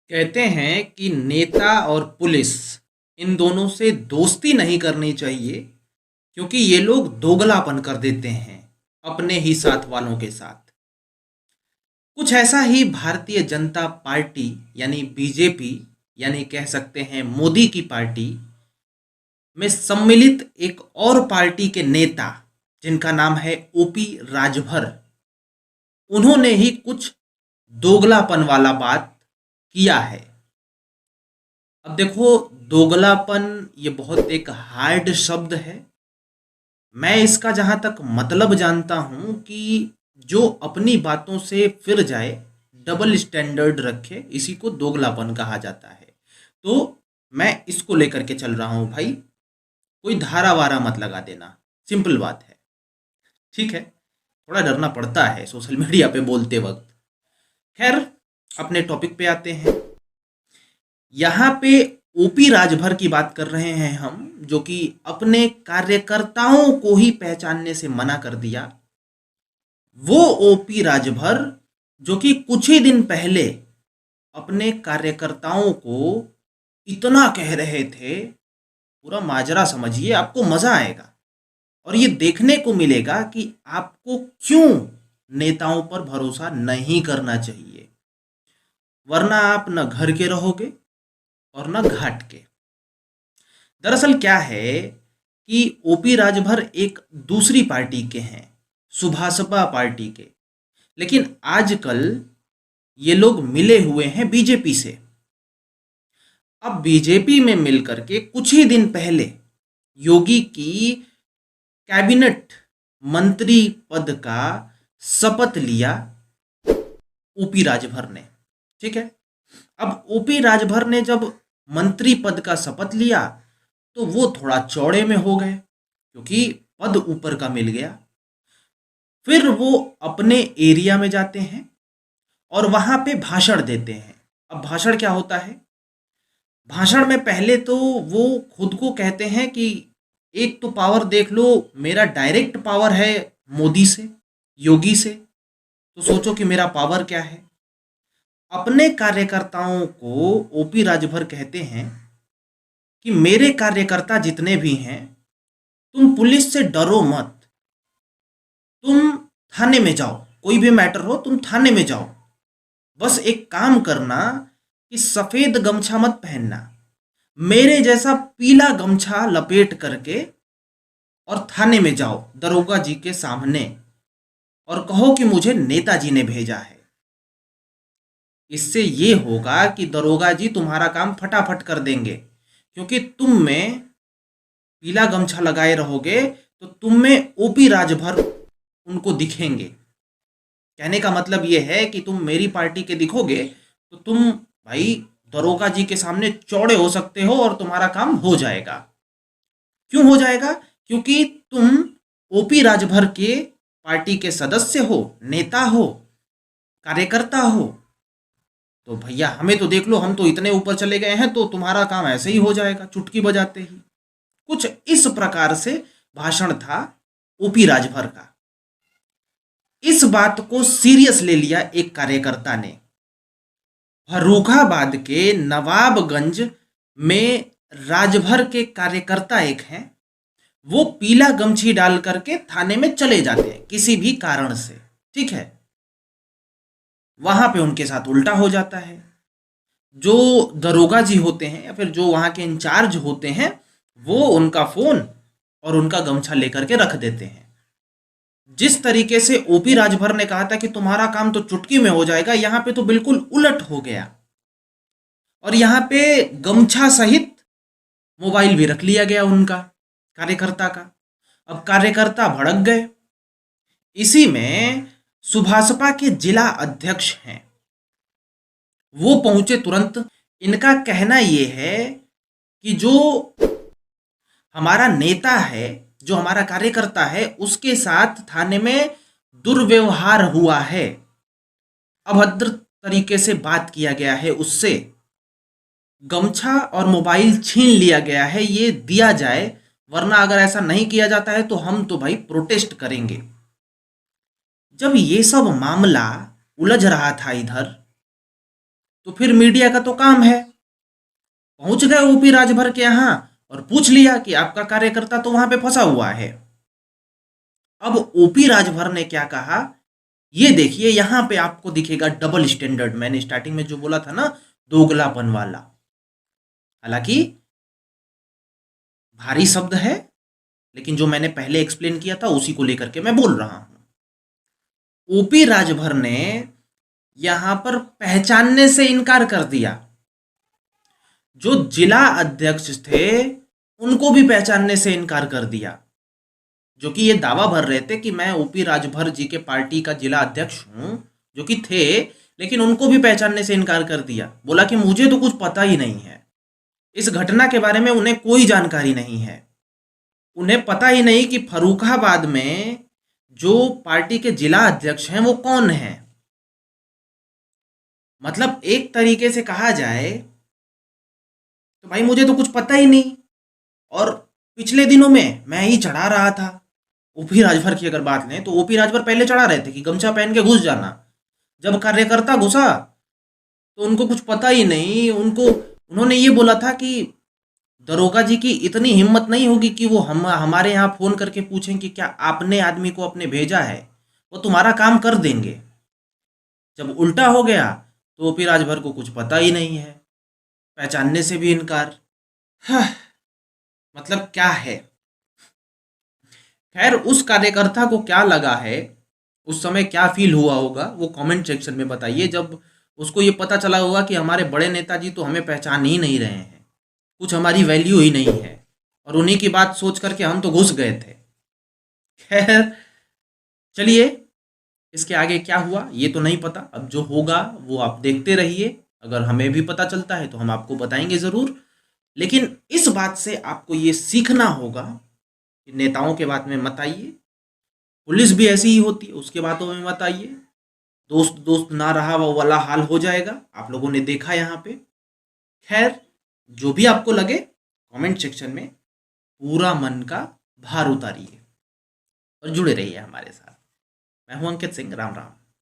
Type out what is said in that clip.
कहते हैं कि नेता और पुलिस इन दोनों से दोस्ती नहीं करनी चाहिए क्योंकि ये लोग दोगलापन कर देते हैं अपने ही साथ वालों के साथ। कुछ ऐसा ही भारतीय जनता पार्टी यानी बीजेपी यानी कह सकते हैं मोदी की पार्टी में सम्मिलित एक और पार्टी के नेता जिनका नाम है ओपी राजभर, उन्होंने ही कुछ दोगलापन वाला बात किया है। अब देखो, दोगलापन ये बहुत एक हार्ड शब्द है। मैं इसका जहाँ तक मतलब जानता हूँ कि जो अपनी बातों से फिर जाए, डबल स्टैंडर्ड रखे, इसी को दोगलापन कहा जाता है। तो मैं इसको लेकर के चल रहा हूँ भाई, कोई धारा वारा मत लगा देना, सिंपल बात है। ठीक है, थोड़ा डरना पड़ता है सोशल मीडिया पे बोलते वक्त। खैर, अपने टॉपिक पे आते हैं। यहाँ पे ओपी राजभर की बात कर रहे हैं हम, जो कि अपने कार्यकर्ताओं को ही पहचानने से मना कर दिया। वो ओपी राजभर जो कि कुछ ही दिन पहले अपने कार्यकर्ताओं को इतना कह रहे थे, पूरा माजरा समझिए, आपको मजा आएगा और ये देखने को मिलेगा कि आपको क्यों नेताओं पर भरोसा नहीं करना चाहिए, वरना आप न घर के रहोगे और न घाट के। दरअसल क्या है कि ओपी राजभर एक दूसरी पार्टी के हैं, सुभाषपा पार्टी के, लेकिन आजकल ये लोग मिले हुए हैं बीजेपी से। अब बीजेपी में मिलकर के कुछ ही दिन पहले योगी की कैबिनेट मंत्री पद का शपथ लिया ओपी राजभर ने। ठीक है, अब ओपी राजभर ने जब मंत्री पद का शपथ लिया तो वो थोड़ा चौड़े में हो गए क्योंकि पद ऊपर का मिल गया। फिर वो अपने एरिया में जाते हैं और वहां पे भाषण देते हैं। अब भाषण क्या होता है? भाषण में पहले तो वो खुद को कहते हैं कि एक तो पावर देख लो, मेरा डायरेक्ट पावर है मोदी से, योगी से, तो सोचो कि मेरा पावर क्या है। अपने कार्यकर्ताओं को ओपी राजभर कहते हैं कि मेरे कार्यकर्ता जितने भी हैं, तुम पुलिस से डरो मत, तुम थाने में जाओ, कोई भी मैटर हो तुम थाने में जाओ, बस एक काम करना कि सफेद गमछा मत पहनना, मेरे जैसा पीला गमछा लपेट करके और थाने में जाओ दरोगा जी के सामने और कहो कि मुझे नेताजी ने भेजा है। इससे ये होगा कि दरोगा जी तुम्हारा काम फटाफट कर देंगे, क्योंकि तुम में पीला गमछा लगाए रहोगे तो तुम में ओपी राजभर उनको दिखेंगे। कहने का मतलब ये है कि तुम मेरी पार्टी के दिखोगे तो तुम भाई दरोगा जी के सामने चौड़े हो सकते हो और तुम्हारा काम हो जाएगा। क्यों हो जाएगा? क्योंकि तुम ओपी राजभर के पार्टी के सदस्य हो, नेता हो, कार्यकर्ता हो। तो भैया हमें तो देख लो, हम तो इतने ऊपर चले गए हैं, तो तुम्हारा काम ऐसे ही हो जाएगा चुटकी बजाते ही। कुछ इस प्रकार से भाषण था ओपी राजभर का। इस बात को सीरियस ले लिया एक कार्यकर्ता ने। फर्रुखाबाद के नवाबगंज में राजभर के कार्यकर्ता एक हैं, वो पीला गमछी डाल करके थाने में चले जाते हैं किसी भी कारण से। ठीक है, वहां पे उनके साथ उल्टा हो जाता है। जो दरोगा जी होते हैं या फिर जो वहां के इंचार्ज होते हैं, वो उनका फोन और उनका गमछा लेकर के रख देते हैं। जिस तरीके से ओपी राजभर ने कहा था कि तुम्हारा काम तो चुटकी में हो जाएगा, यहां पे तो बिल्कुल उलट हो गया और यहां पे गमछा सहित मोबाइल भी रख लिया गया उनका, कार्यकर्ता का। अब कार्यकर्ता भड़क गए। इसी में सुभाषपा के जिला अध्यक्ष हैं, वो पहुंचे तुरंत। इनका कहना ये है कि जो हमारा नेता है, जो हमारा कार्यकर्ता है, उसके साथ थाने में दुर्व्यवहार हुआ है, अभद्र तरीके से बात किया गया है, उससे गमछा और मोबाइल छीन लिया गया है, ये दिया जाए, वरना अगर ऐसा नहीं किया जाता है तो हम तो भाई प्रोटेस्ट करेंगे। जब ये सब मामला उलझ रहा था इधर, तो फिर मीडिया का तो काम है, पहुंच गए ओपी राजभर के यहाँ और पूछ लिया कि आपका कार्यकर्ता तो वहां पे फंसा हुआ है। अब ओपी राजभर ने क्या कहा, ये देखिए यहां पे आपको दिखेगा डबल स्टैंडर्ड। मैंने स्टार्टिंग में जो बोला था ना, दोगलापन वाला। हालांकि भारी शब्द है, लेकिन जो मैंने पहले एक्सप्लेन किया था उसी को लेकर के मैं बोल रहा हूं। ओपी राजभर ने यहां पर पहचानने से इनकार कर दिया। जो जिला अध्यक्ष थे उनको भी पहचानने से इनकार कर दिया, जो कि ये दावा भर रहे थे कि मैं ओपी राजभर जी के पार्टी का जिला अध्यक्ष हूं, जो कि थे, लेकिन उनको भी पहचानने से इनकार कर दिया। बोला कि मुझे तो कुछ पता ही नहीं है, इस घटना के बारे में उन्हें कोई जानकारी नहीं है। उन्हें पता ही नहीं कि फर्रुखाबाद में जो पार्टी के जिला अध्यक्ष हैं वो कौन हैं। मतलब एक तरीके से कहा जाए तो भाई मुझे तो कुछ पता ही नहीं, और पिछले दिनों में मैं ही चढ़ा रहा था। ओपी राजभर की अगर बात लें तो ओपी राजभर पहले चढ़ा रहे थे कि गमछा पहन के घुस जाना। जब कार्यकर्ता घुसा तो उनको कुछ पता ही नहीं। उन्होंने ये बोला था कि दरोगा जी की इतनी हिम्मत नहीं होगी कि वो हमारे यहाँ फ़ोन करके पूछें कि क्या आपने आदमी को अपने भेजा है, वो तुम्हारा काम कर देंगे। जब उल्टा हो गया तो ओपी राजभर को कुछ पता ही नहीं है, पहचानने से भी इनकार। हाँ, मतलब क्या है। खैर, उस कार्यकर्ता को क्या लगा है, उस समय क्या फील हुआ होगा, वो कमेंट सेक्शन में बताइए। जब उसको ये पता चला होगा कि हमारे बड़े नेताजी तो हमें पहचान ही नहीं रहे हैं, कुछ हमारी वैल्यू ही नहीं है, और उन्हीं की बात सोच करके हम तो घुस गए थे। खैर चलिए, इसके आगे क्या हुआ ये तो नहीं पता, अब जो होगा वो आप देखते रहिए। अगर हमें भी पता चलता है तो हम आपको बताएंगे ज़रूर। लेकिन इस बात से आपको ये सीखना होगा कि नेताओं के बात में मत आइए, पुलिस भी ऐसी ही होती है, उसके बातों में मत आइए। दोस्त दोस्त ना रहा वो वाला हाल हो जाएगा, आप लोगों ने देखा यहाँ पे। खैर, जो भी आपको लगे कमेंट सेक्शन में पूरा मन का भार उतारिए और जुड़े रहिए हमारे साथ। मैं हूं अंकित सिंह। राम राम।